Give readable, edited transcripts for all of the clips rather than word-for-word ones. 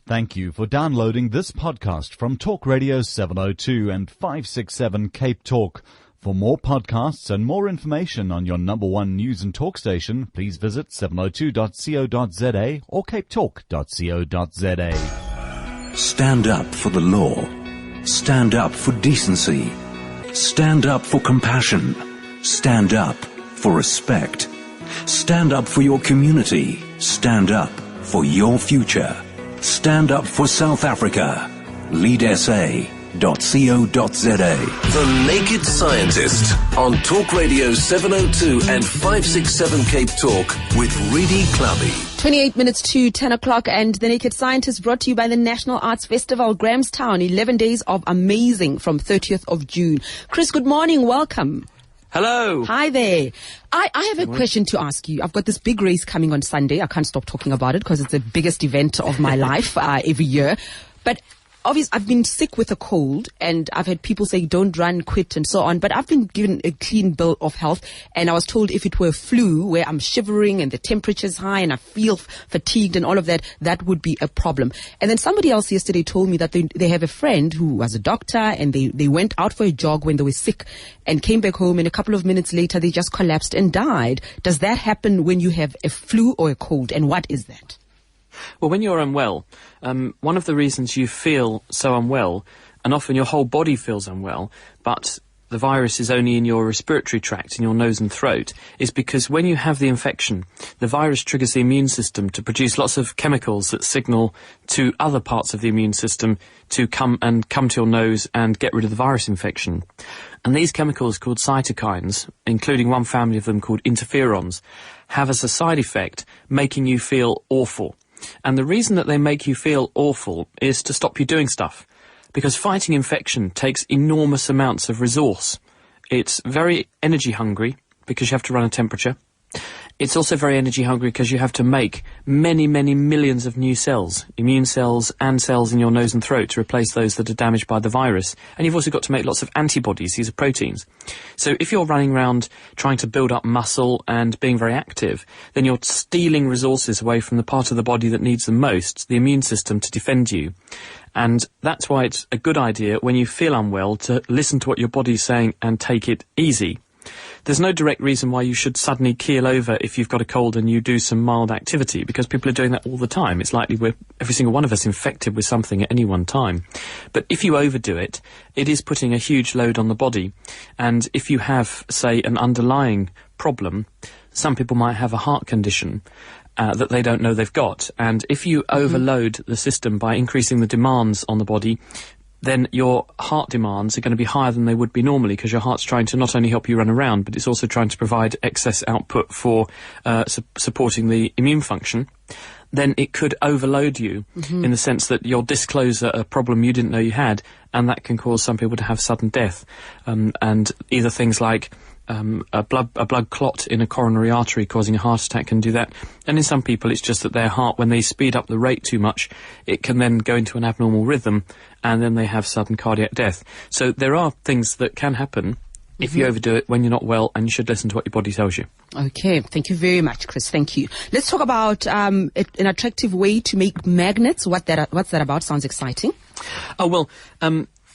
Thank you for downloading this podcast from Talk Radio 702 and 567 Cape Talk. For more podcasts and more information on your number one news and talk station, please visit 702.co.za or capetalk.co.za. Stand up for the law. Stand up for decency. Stand up for compassion. Stand up for respect. Stand up for your community. Stand up for your future. Stand up for South Africa. LeadSA.co.za. The Naked Scientist on Talk Radio 702 and 567 Cape Talk with Reedy Clubby. 28 minutes to 10 o'clock, and The Naked Scientist brought to you by the National Arts Festival, Grahamstown. 11 days of amazing from 30th of June. Chris, good morning. Welcome. Hello. Hi there. I have a question to ask you. I've got this big race coming on Sunday. I can't stop talking about it because it's the biggest event of my life every year. But obviously, I've been sick with a cold, and I've had people say, don't run, quit, and so on. But I've been given a clean bill of health, and I was told if it were flu, where I'm shivering and the temperature's high and I feel fatigued and all of that, that would be a problem. And then somebody else yesterday told me that they have a friend who was a doctor, and they went out for a jog when they were sick and came back home, and a couple of minutes later, they just collapsed and died. Does that happen when you have a flu or a cold, and what is that? Well, when you're unwell, one of the reasons you feel so unwell, and often your whole body feels unwell, but the virus is only in your respiratory tract, in your nose and throat, is because when you have the infection, the virus triggers the immune system to produce lots of chemicals that signal to other parts of the immune system to come to your nose and get rid of the virus infection. And these chemicals, called cytokines, including one family of them called interferons, have as a side effect making you feel awful. And the reason that they make you feel awful is to stop you doing stuff. Because fighting infection takes enormous amounts of resource. It's very energy hungry because you have to run a temperature. It's also very energy hungry because you have to make many, many millions of new cells, immune cells and cells in your nose and throat to replace those that are damaged by the virus. And you've also got to make lots of antibodies. These are proteins. So if you're running around trying to build up muscle and being very active, then you're stealing resources away from the part of the body that needs them most, the immune system, to defend you. And that's why it's a good idea when you feel unwell to listen to what your body's saying and take it easy. There's no direct reason why you should suddenly keel over if you've got a cold and you do some mild activity, because people are doing that all the time. It's likely every single one of us infected with something at any one time. But if you overdo it, it is putting a huge load on the body. And if you have, say, an underlying problem, some people might have a heart condition that they don't know they've got. And if you overload the system by increasing the demands on the body, then your heart demands are going to be higher than they would be normally, because your heart's trying to not only help you run around, but it's also trying to provide excess output for supporting the immune function. Then it could overload you in the sense that you'll disclose a problem you didn't know you had, and that can cause some people to have sudden death. And either things like a blood clot in a coronary artery causing a heart attack can do that. And in some people, it's just that their heart, when they speed up the rate too much, it can then go into an abnormal rhythm, and then they have sudden cardiac death. So there are things that can happen if you overdo it when you're not well, and you should listen to what your body tells you. Okay, thank you very much, Chris. Thank you. Let's talk about an attractive way to make magnets. What's that about? Sounds exciting. Oh, well,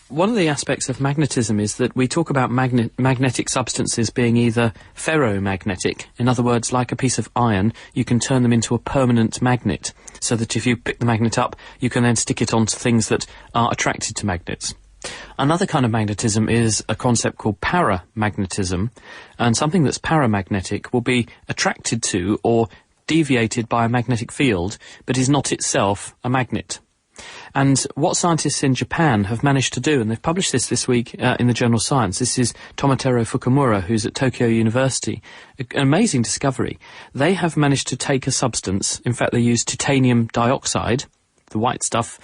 one of the aspects of magnetism is that we talk about magnetic substances being either ferromagnetic, in other words, like a piece of iron, you can turn them into a permanent magnet, so that if you pick the magnet up, you can then stick it onto things that are attracted to magnets. Another kind of magnetism is a concept called paramagnetism, and something that's paramagnetic will be attracted to or deviated by a magnetic field, but is not itself a magnet. And what scientists in Japan have managed to do, and they've published this week in the journal Science, this is Tomoteru Fukumura, who's at Tokyo University, an amazing discovery. They have managed to take a substance, in fact they use titanium dioxide, the white stuff,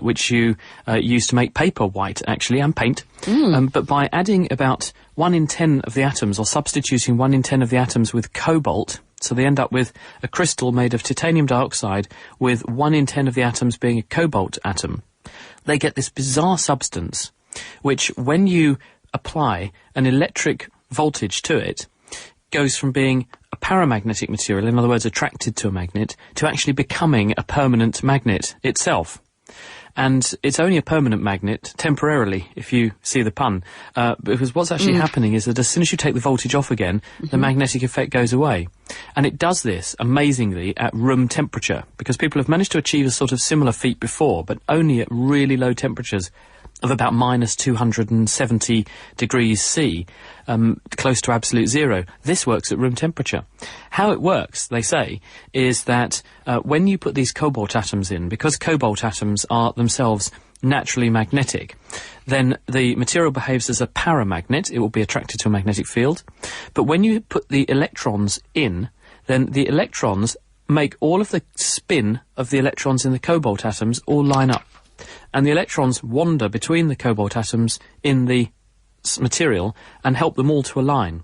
which you use to make paper white, actually, and paint. But by adding about 1 in 10 of the atoms, or substituting 1 in 10 of the atoms with cobalt, so they end up with a crystal made of titanium dioxide with 1 in 10 of the atoms being a cobalt atom, they get this bizarre substance, which, when you apply an electric voltage to it, goes from being a paramagnetic material, in other words, attracted to a magnet, to actually becoming a permanent magnet itself. And it's only a permanent magnet, temporarily, if you see the pun, because what's actually happening is that as soon as you take the voltage off again, the magnetic effect goes away. And it does this, amazingly, at room temperature, because people have managed to achieve a sort of similar feat before, but only at really low temperatures of about minus 270 degrees C, close to absolute zero. This works at room temperature. How it works, they say, is that when you put these cobalt atoms in, because cobalt atoms are themselves naturally magnetic, then the material behaves as a paramagnet. It will be attracted to a magnetic field. But when you put the electrons in, then the electrons make all of the spin of the electrons in the cobalt atoms all line up. And the electrons wander between the cobalt atoms in the material and help them all to align.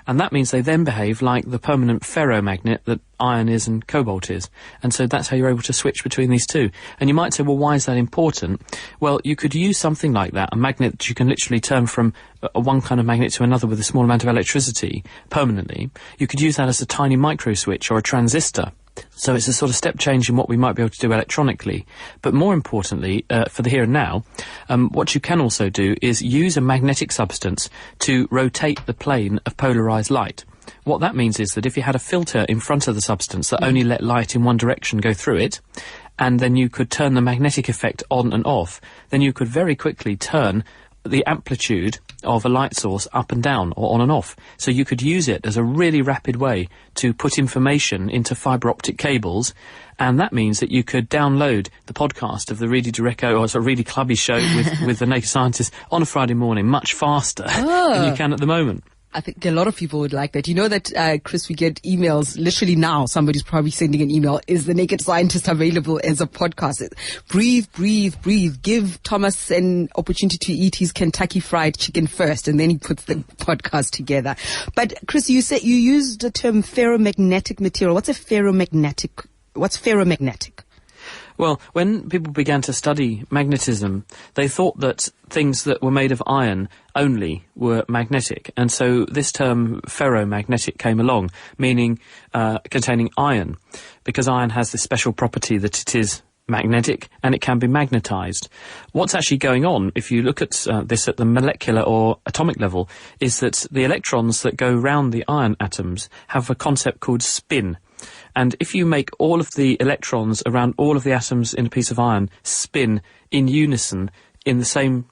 And that means they then behave like the permanent ferromagnet that iron is and cobalt is. And so that's how you're able to switch between these two. And you might say, well, why is that important? Well, you could use something like that, a magnet that you can literally turn from one kind of magnet to another with a small amount of electricity permanently. You could use that as a tiny micro switch or a transistor. So it's a sort of step change in what we might be able to do electronically. But more importantly, for the here and now, what you can also do is use a magnetic substance to rotate the plane of polarized light. What that means is that if you had a filter in front of the substance that only let light in one direction go through it, and then you could turn the magnetic effect on and off, then you could very quickly turn the amplitude of a light source up and down or on and off. So you could use it as a really rapid way to put information into fibre optic cables, and that means that you could download the podcast of the Reedy Direco, or Reedy Clubby show with the Naked Scientist on a Friday morning much faster than you can at the moment. I think a lot of people would like that. You know that, Chris, we get emails literally now. Somebody's probably sending an email. Is the Naked Scientist available as a podcast? Breathe, breathe, breathe. Give Thomas an opportunity to eat his Kentucky Fried Chicken first, and then he puts the podcast together. But Chris, you said you used the term ferromagnetic material. What's ferromagnetic? Well, when people began to study magnetism, they thought that things that were made of iron only were magnetic. And so this term ferromagnetic came along, meaning containing iron, because iron has this special property that it is magnetic and it can be magnetized. What's actually going on, if you look at this at the molecular or atomic level, is that the electrons that go round the iron atoms have a concept called spin. And if you make all of the electrons around all of the atoms in a piece of iron spin in unison in the same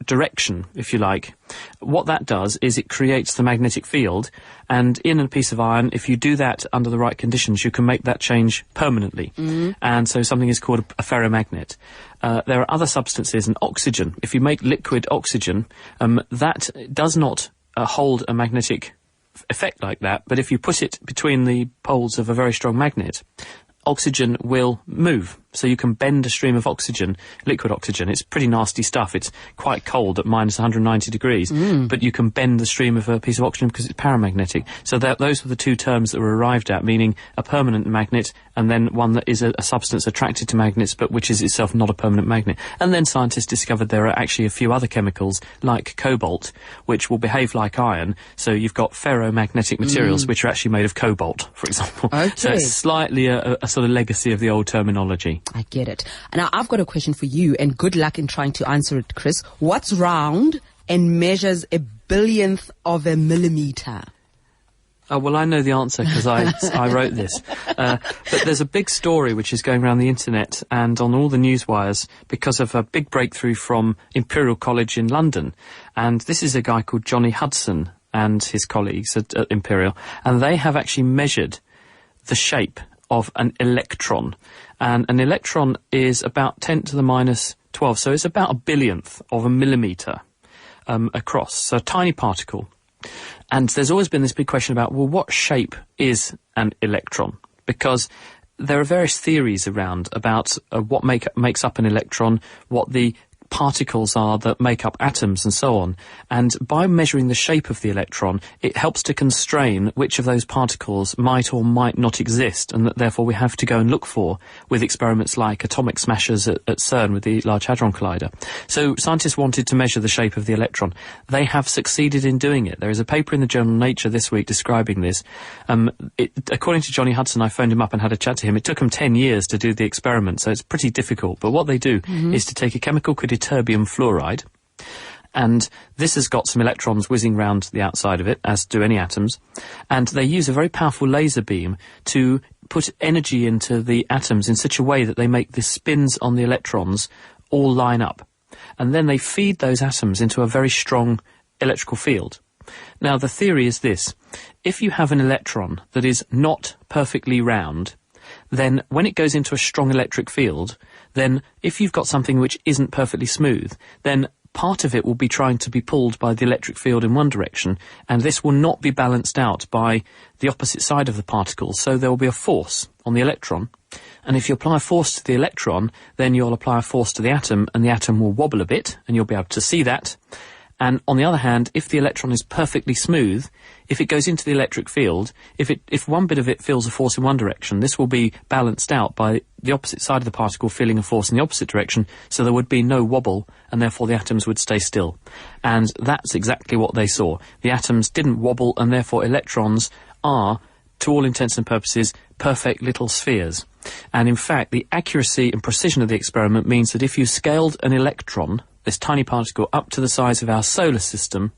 direction, if you like, what that does is it creates the magnetic field. And in a piece of iron, if you do that under the right conditions, you can make that change permanently. And so something is called a ferromagnet. There are other substances, and oxygen. If you make liquid oxygen, that does not hold a magnetic effect like that, but if you put it between the poles of a very strong magnet, oxygen will move. So you can bend a stream of oxygen, liquid oxygen. It's pretty nasty stuff. It's quite cold at minus 190 degrees, but you can bend the stream of a piece of oxygen because it's paramagnetic. So those were the two terms that were arrived at, meaning a permanent magnet and then one that is a substance attracted to magnets but which is itself not a permanent magnet. And then scientists discovered there are actually a few other chemicals, like cobalt, which will behave like iron. So you've got ferromagnetic materials which are actually made of cobalt, for example. Okay. So it's slightly a sort of legacy of the old terminology. I get it. Now, I've got a question for you, and good luck in trying to answer it, Chris. What's round and measures a billionth of a millimeter? Oh, well, I know the answer because I wrote this. But there's a big story which is going around the internet and on all the news wires because of a big breakthrough from Imperial College in London. And this is a guy called Johnny Hudson and his colleagues at Imperial. And they have actually measured the shape of an electron. And an electron is about 10 to the minus 12. So it's about a billionth of a millimeter across. So a tiny particle. And there's always been this big question about, well, what shape is an electron? Because there are various theories around about what makes up an electron, what the particles are that make up atoms and so on. And by measuring the shape of the electron, it helps to constrain which of those particles might or might not exist, and that therefore we have to go and look for with experiments like atomic smashers at CERN with the Large Hadron Collider. So scientists wanted to measure the shape of the electron. They have succeeded in doing it. There is a paper in the journal Nature this week describing this. According to Johnny Hudson, I phoned him up and had a chat to him. It took him 10 years to do the experiment, so it's pretty difficult. But what they do is to take a chemical called ytterbium fluoride, and this has got some electrons whizzing round the outside of it, as do any atoms, and they use a very powerful laser beam to put energy into the atoms in such a way that they make the spins on the electrons all line up. And then they feed those atoms into a very strong electrical field. Now, the theory is this. If you have an electron that is not perfectly round, then when it goes into a strong electric field, then if you've got something which isn't perfectly smooth, then part of it will be trying to be pulled by the electric field in one direction, and this will not be balanced out by the opposite side of the particle, so there will be a force on the electron. And if you apply a force to the electron, then you'll apply a force to the atom, and the atom will wobble a bit, and you'll be able to see that. And on the other hand, if the electron is perfectly smooth, if it goes into the electric field, if one bit of it feels a force in one direction, this will be balanced out by the opposite side of the particle feeling a force in the opposite direction, so there would be no wobble, and therefore the atoms would stay still. And that's exactly what they saw. The atoms didn't wobble, and therefore electrons are, to all intents and purposes, perfect little spheres. And in fact, the accuracy and precision of the experiment means that if you scaled an electron, this tiny particle, up to the size of our solar system,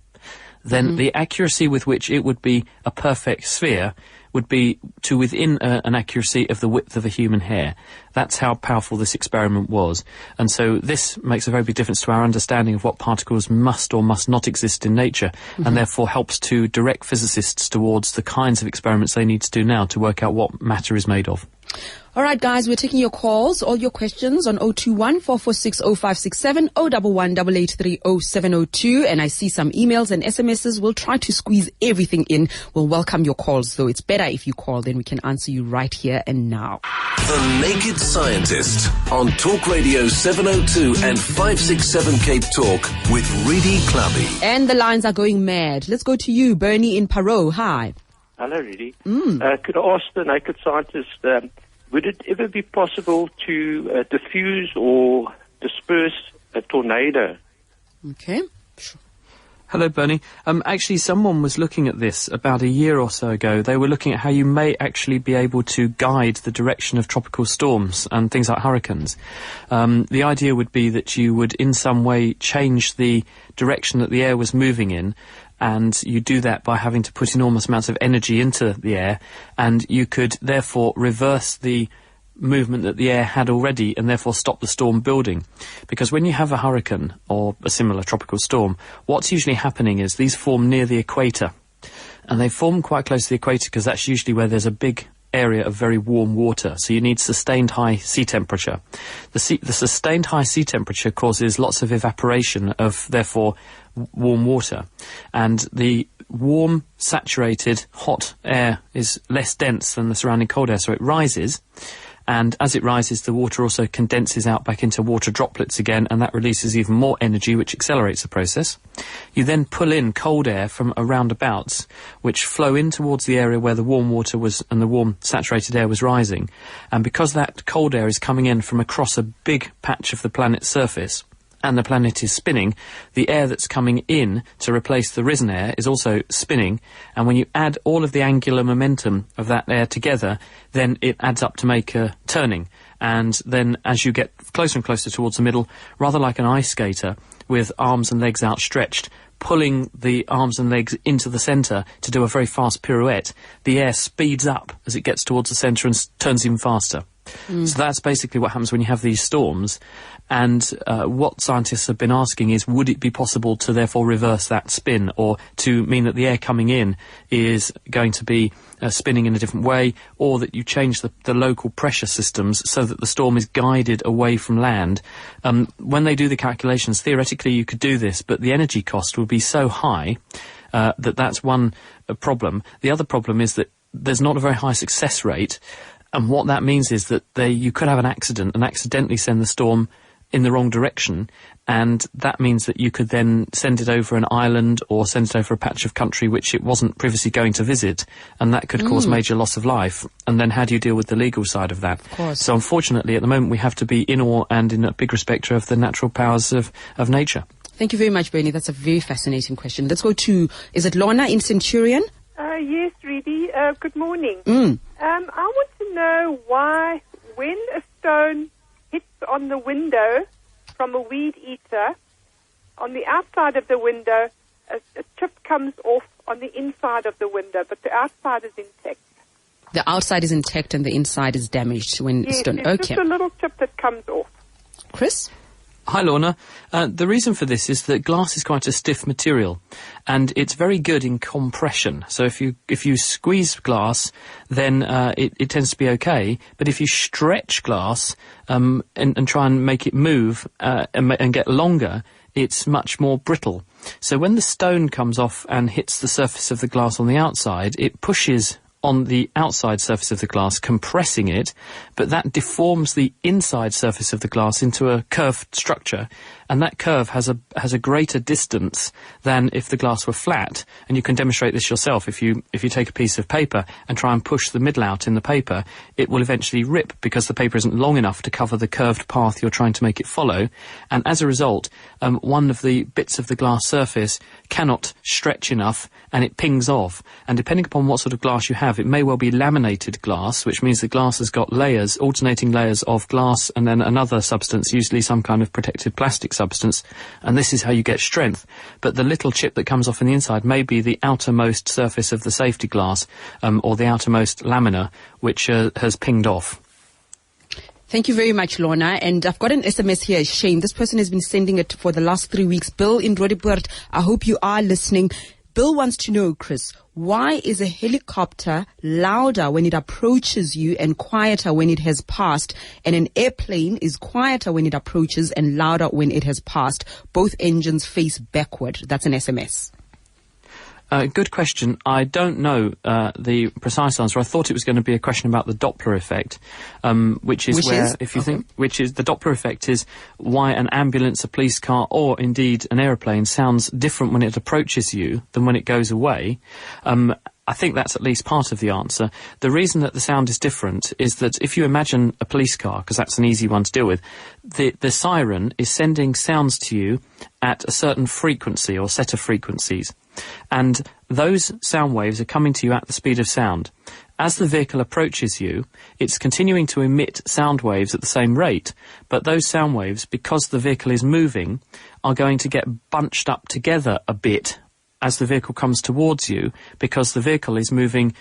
then the accuracy with which it would be a perfect sphere would be to within an accuracy of the width of a human hair. That's how powerful this experiment was. And so this makes a very big difference to our understanding of what particles must or must not exist in nature, and therefore helps to direct physicists towards the kinds of experiments they need to do now to work out what matter is made of. All right, guys, we're taking your calls, all your questions on 021-446-0567, 011-883-0702, and I see some emails and SMSs. We'll try to squeeze everything in. We'll welcome your calls, though. It's better if you call, then we can answer you right here and now. The Naked Scientist on Talk Radio 702 and 567 Cape Talk with Reedy Clubby. And the lines are going mad. Let's go to you, Bernie in Parow. Hi. Hello, Reedy. Could I ask the Naked Scientist, would it ever be possible to diffuse or disperse a tornado? Okay. Sure. Hello, Bernie. Actually, someone was looking at this about a year or so ago. They were looking at how you may actually be able to guide the direction of tropical storms and things like hurricanes. The idea would be that you would in some way change the direction that the air was moving in, and you do that by having to put enormous amounts of energy into the air, and you could therefore reverse the movement that the air had already and therefore stop the storm building. Because when you have a hurricane or a similar tropical storm, what's usually happening is these form near the equator, and they form quite close to the equator because that's usually where there's a big area of very warm water, so you need sustained high sea temperature. The sustained high sea temperature causes lots of evaporation of, therefore, warm water, and the warm, saturated, hot air is less dense than the surrounding cold air, so it rises, and as it rises, the water also condenses out back into water droplets again, and that releases even more energy, which accelerates the process. You then pull in cold air from around abouts, which flow in towards the area where the warm water was and the warm, saturated air was rising, and because that cold air is coming in from across a big patch of the planet's surface, and the planet is spinning, the air that's coming in to replace the risen air is also spinning, and when you add all of the angular momentum of that air together, then it adds up to make a turning. And then as you get closer and closer towards the middle, rather like an ice skater with arms and legs outstretched, pulling the arms and legs into the centre to do a very fast pirouette, the air speeds up as it gets towards the centre and turns even faster. So that's basically what happens when you have these storms. And what scientists have been asking is, would it be possible to therefore reverse that spin, or to mean that the air coming in is going to be spinning in a different way, or that you change the local pressure systems so that the storm is guided away from land. When they do the calculations, theoretically you could do this, but the energy cost would be so high that's one problem. The other problem is that there's not a very high success rate. And what that means is that you could have an accident and accidentally send the storm in the wrong direction, and that means that you could then send it over an island or send it over a patch of country which it wasn't previously going to visit, and that could cause major loss of life. And then how do you deal with the legal side of that? Of course. So unfortunately, at the moment, we have to be in awe and in a big respect of the natural powers of nature. Thank you very much, Bernie. That's a very fascinating question. Let's go to, is it Lorna in Centurion? Yes, Reedy. Good morning. Mm. I want to know why, when a stone hits on the window from a weed eater, on the outside of the window, a chip comes off on the inside of the window, but the outside is intact. The outside is intact and the inside is damaged when Yes, stone. it's Okay. just a little chip that comes off. Chris? Hi, Lorna. The reason for this is that glass is quite a stiff material, and it's very good in compression. So if you squeeze glass, then it tends to be okay. But if you stretch glass and try and make it move and get longer, it's much more brittle. So when the stone comes off and hits the surface of the glass on the outside, it pushes on the outside surface of the glass, compressing it, but that deforms the inside surface of the glass into a curved structure, and that curve has a greater distance than if the glass were flat. And you can demonstrate this yourself. If you take a piece of paper and try and push the middle out in the paper, it will eventually rip because the paper isn't long enough to cover the curved path you're trying to make it follow. And as a result, one of the bits of the glass surface cannot stretch enough, and it pings off. And depending upon what sort of glass you have, it may well be laminated glass, which means the glass has got layers, alternating layers of glass and then another substance, usually some kind of protected plastic substance, and this is how you get strength. But the little chip that comes off on the inside may be the outermost surface of the safety glass, or the outermost lamina, which has pinged off. Thank you very much, Lorna. And I've got an SMS here, Shane. This person has been sending it for the last 3 weeks. Bill in Roodepoort, I hope you are listening. Bill wants to know, Chris, why is a helicopter louder when it approaches you and quieter when it has passed, and an airplane is quieter when it approaches and louder when it has passed? Both engines face backward. That's an SMS. Good question. I don't know the precise answer. I thought it was going to be a question about the Doppler effect, which is the Doppler effect is why an ambulance, a police car, or indeed an aeroplane sounds different when it approaches you than when it goes away. I think that's at least part of the answer. The reason that the sound is different is that if you imagine a police car, because that's an easy one to deal with, the siren is sending sounds to you at a certain frequency or set of frequencies. And those sound waves are coming to you at the speed of sound. As the vehicle approaches you, it's continuing to emit sound waves at the same rate, but those sound waves, because the vehicle is moving, are going to get bunched up together a bit as the vehicle comes towards you, because the vehicle is moving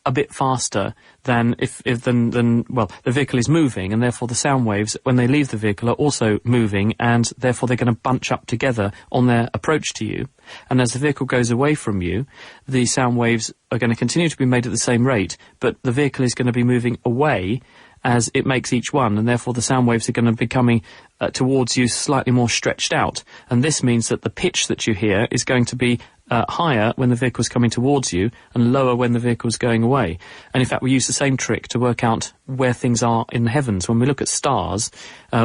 a bit faster than the vehicle is moving, and therefore the sound waves, when they leave the vehicle, are also moving, and therefore they're going to bunch up together on their approach to you. And as the vehicle goes away from you, the sound waves are going to continue to be made at the same rate, but the vehicle is going to be moving away as it makes each one, and therefore the sound waves are going to be coming towards you slightly more stretched out. And this means that the pitch that you hear is going to be higher when the vehicle's coming towards you and lower when the vehicle's going away. And in fact, we use the same trick to work out where things are in the heavens. When we look at stars,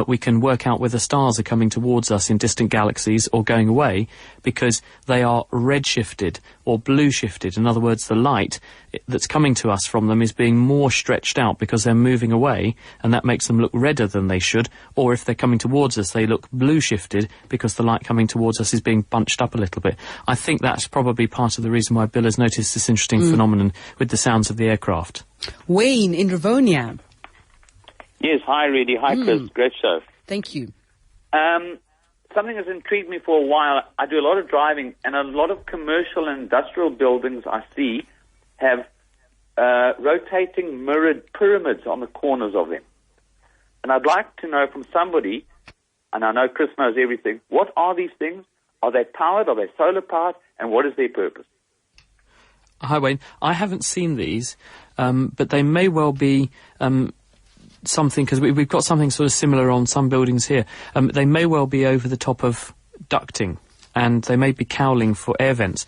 we can work out whether stars are coming towards us in distant galaxies or going away, because they are red-shifted or blue-shifted. In other words, the light that's coming to us from them is being more stretched out because they're moving away, and that makes them look redder than they should. Or if they're coming towards us, they look blue-shifted because the light coming towards us is being bunched up a little bit. I think that's probably part of the reason why Bill has noticed this interesting phenomenon with the sounds of the aircraft. Wayne in Rivonia. Yes, hi, Reedy. Hi, Chris. Great show. Thank you. Something has intrigued me for a while. I do a lot of driving, and a lot of commercial and industrial buildings I see have rotating mirrored pyramids on the corners of them. And I'd like to know from somebody, and I know Chris knows everything, what are these things? Are they powered? Are they solar powered? And what is their purpose? Hi, Wayne. I haven't seen these, but they may well be something, because we've got something sort of similar on some buildings here. They may well be over the top of ducting, and they may be cowling for air vents.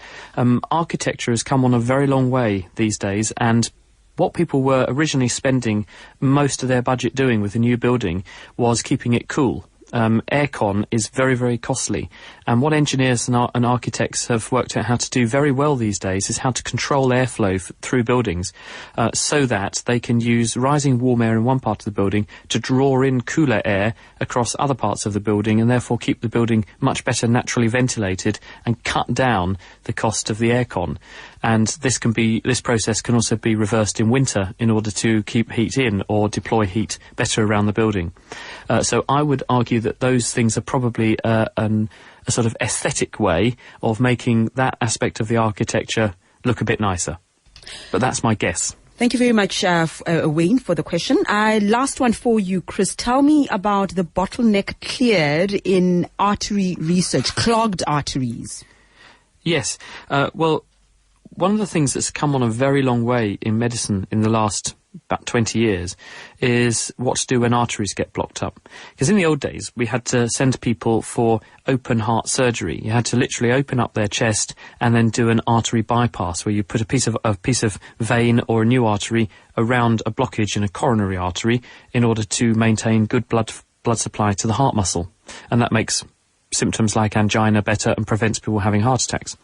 Architecture has come on a very long way these days, and what people were originally spending most of their budget doing with the new building was keeping it cool. aircon is very, very costly. And what engineers and architects have worked out how to do very well these days is how to control airflow through buildings so that they can use rising warm air in one part of the building to draw in cooler air across other parts of the building, and therefore keep the building much better naturally ventilated and cut down the cost of the aircon. And this process can also be reversed in winter in order to keep heat in or deploy heat better around the building. So I would argue that those things are probably a sort of aesthetic way of making that aspect of the architecture look a bit nicer. But that's my guess. Thank you very much, Wayne, for the question. Last one for you, Chris. Tell me about the bottleneck cleared in artery research, clogged arteries. Yes. Well, one of the things that's come on a very long way in medicine in the last about 20 years is what to do when arteries get blocked up. Because in the old days, we had to send people for open heart surgery. You had to literally open up their chest and then do an artery bypass, where you put a piece of vein or a new artery around a blockage in a coronary artery in order to maintain good blood supply to the heart muscle. And that makes symptoms like angina better and prevents people having heart attacks.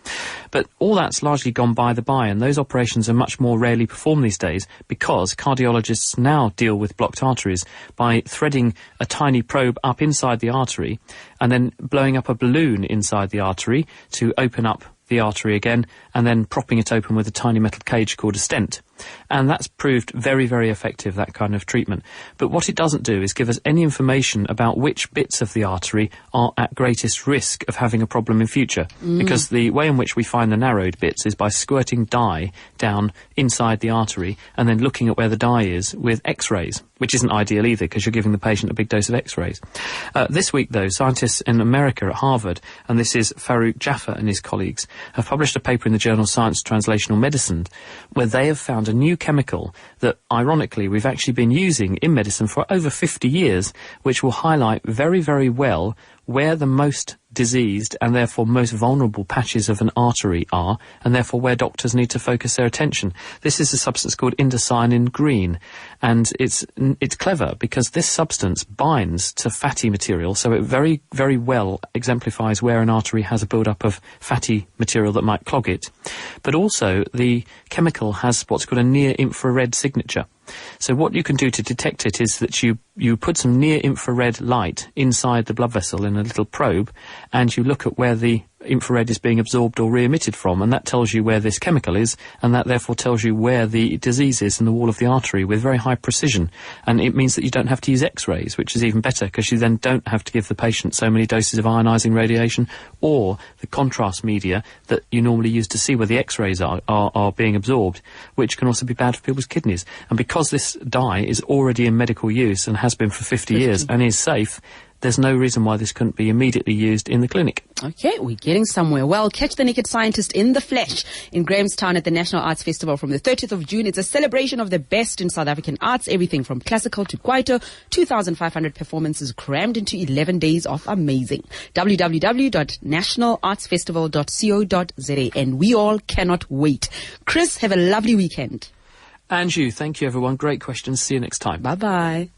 But all that's largely gone by the by, and those operations are much more rarely performed these days because cardiologists now deal with blocked arteries by threading a tiny probe up inside the artery and then blowing up a balloon inside the artery to open up the artery again, and then propping it open with a tiny metal cage called a stent. And that's proved very, very effective, that kind of treatment. But what it doesn't do is give us any information about which bits of the artery are at greatest risk of having a problem in future. Because the way in which we find the narrowed bits is by squirting dye down inside the artery and then looking at where the dye is with X-rays, which isn't ideal either because you're giving the patient a big dose of X-rays. This week, though, scientists in America at Harvard, and this is Farouk Jaffer and his colleagues, have published a paper in the journal Science Translational Medicine where they have found a new chemical that, ironically, we've actually been using in medicine for over 50 years, which will highlight very, very well where the most diseased and therefore most vulnerable patches of an artery are, and therefore where doctors need to focus their attention. This is a substance called indocyanin green, and it's clever because this substance binds to fatty material, so it very, very well exemplifies where an artery has a build-up of fatty material that might clog it. But also the chemical has what's called a near-infrared signature. So what you can do to detect it is that you put some near-infrared light inside the blood vessel in a little probe, and you look at where the infrared is being absorbed or re-emitted from, and that tells you where this chemical is, and that therefore tells you where the disease is in the wall of the artery with very high precision. And it means that you don't have to use X-rays, which is even better because you then don't have to give the patient so many doses of ionizing radiation or the contrast media that you normally use to see where the X-rays are being absorbed, which can also be bad for people's kidneys. And because this dye is already in medical use and has been for 50 years and is safe, there's no reason why this couldn't be immediately used in the clinic. Okay, we're getting somewhere. Well, catch the Naked Scientist in the flesh in Grahamstown at the National Arts Festival from the 30th of June. It's a celebration of the best in South African arts, everything from classical to kwaito, 2,500 performances crammed into 11 days of amazing. www.nationalartsfestival.co.za, and we all cannot wait. Chris, have a lovely weekend. And you, thank you everyone. Great questions. See you next time. Bye-bye.